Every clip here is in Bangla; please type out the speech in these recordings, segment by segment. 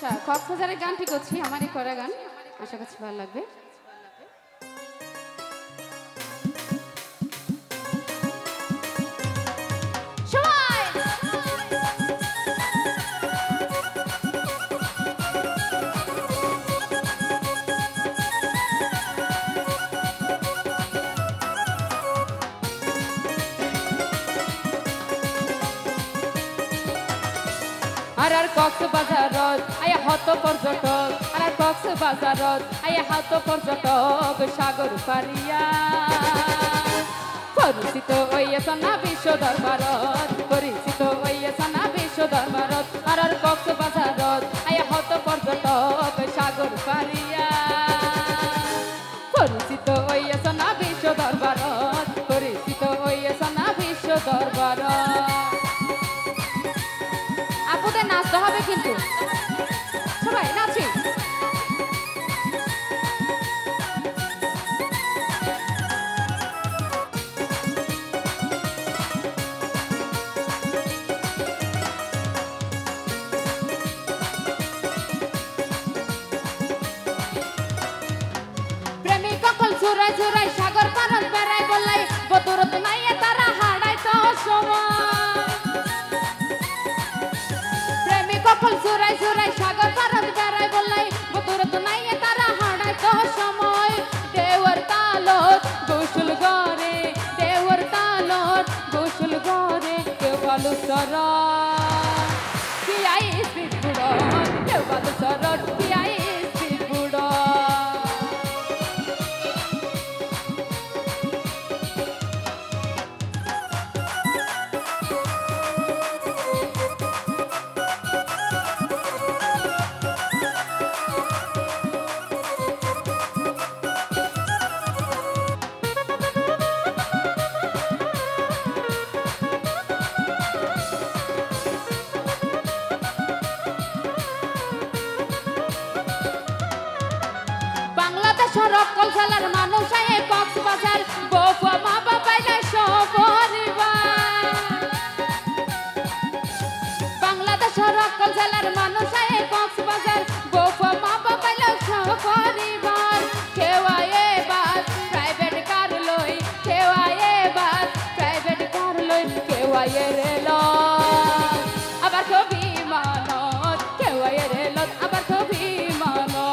আচ্ছা কক্সবাজারের গানটি করছি আমারই করা গান আশা করছি ভালো লাগবে আর কক্সবাজারত আয়া হত পর্যটক আর কক্সবাজারত আয়া হত পর্যটক সাগর পারিয়া পরিচিত হইয়াছে না বিশ্ব দরবারত পরিচিত হইয়াছে না বিশ্ব দরবারত আর কক্সবাজারত আয়া হত পর্যটক সাগর পারিয়া পরিচিত হইয়াছে না বিশ্ব দরবারত পরিচিত হইয়াছে না বিশ্ব দরবারত আপুদের নাচতে হবে কিন্তু সবাই নাচি প্রেমিক ককল চুরাই চুরাই সাগর পারত বেড়াই বললাই বদরত নাইয়ে তারা হারাই তো সময় কখন চুরাই চুরাই সাগর পারত বেড়াই বললাই বদরত নাইয়ে তারা হারাই তো সময় দেওয়ার তালত গোসল গরে দেওয়ার তালত গোসল গরে কেউ ভালো সরত কি আই স্পিড বুড়ত কেউ ভালো সরত কি আই স্পিড বুড়ত সকল জেলার মানুষ আয়ে কক্সবাজার বউয়া মা বাবাইলে সপরিবার বাংলাদেশের সকল জেলার মানুষ আয়ে কক্সবাজার বউয়া মা বাবাইলে সপরিবার কেউ আয়ে বাস প্রাইভেট কার লই কেউ আয়ে বাস প্রাইভেট কার লই কেউ আয়ে রেল আবার কেউ বিমানত কেউ আয়ে রেলত আবার কেউ বিমানত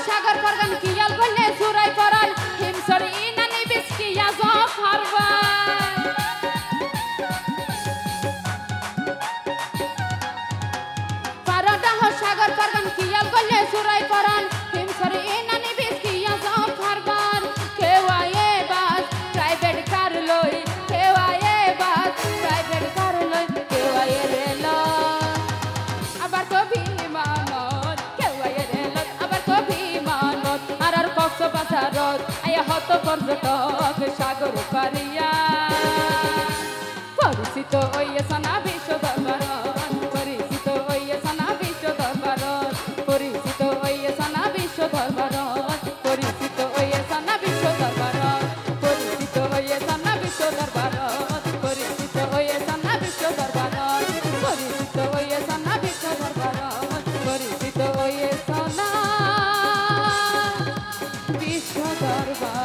সাগর পরগান কিয়াল বললে সুরাই পরাল হিমসর ইনানি বিস্কিয়া জফারবা পারডাহ সাগর পরগান কিয়াল বললে সুরাই পরাল হিমসর ইনানি বিস্কিয়া জফারবার কেউ আয়ে বাস প্রাইভেট কার লই কেউ আয়ে বাস প্রাইভেট কার লই কেউ আয়ে রেল আবার তো বিমানত কেউ আয়ে রেল আবার তো বিমানত আর কক্সবাজারত আয়া হত পর্যটক সাগর পারিয়া পরিচিত হইয়াছে না বিশ্ব দরবারত পরিচিত হইয়াছে না বিশ্ব দরবারত পরিচিত হইয়াছে না বিশ্ব দরবারত পরিচিত হইয়াছে না বিশ্ব দরবারত পরিচিত হইয়াছে না বিশ্ব দরবারত পরিচিত হইয়াছে না বিশ্ব দরবারত পরিচিত হইয়াছে না বিশ্ব দরবারত পরিচিত হইয়াছে না বিশ্ব দরবার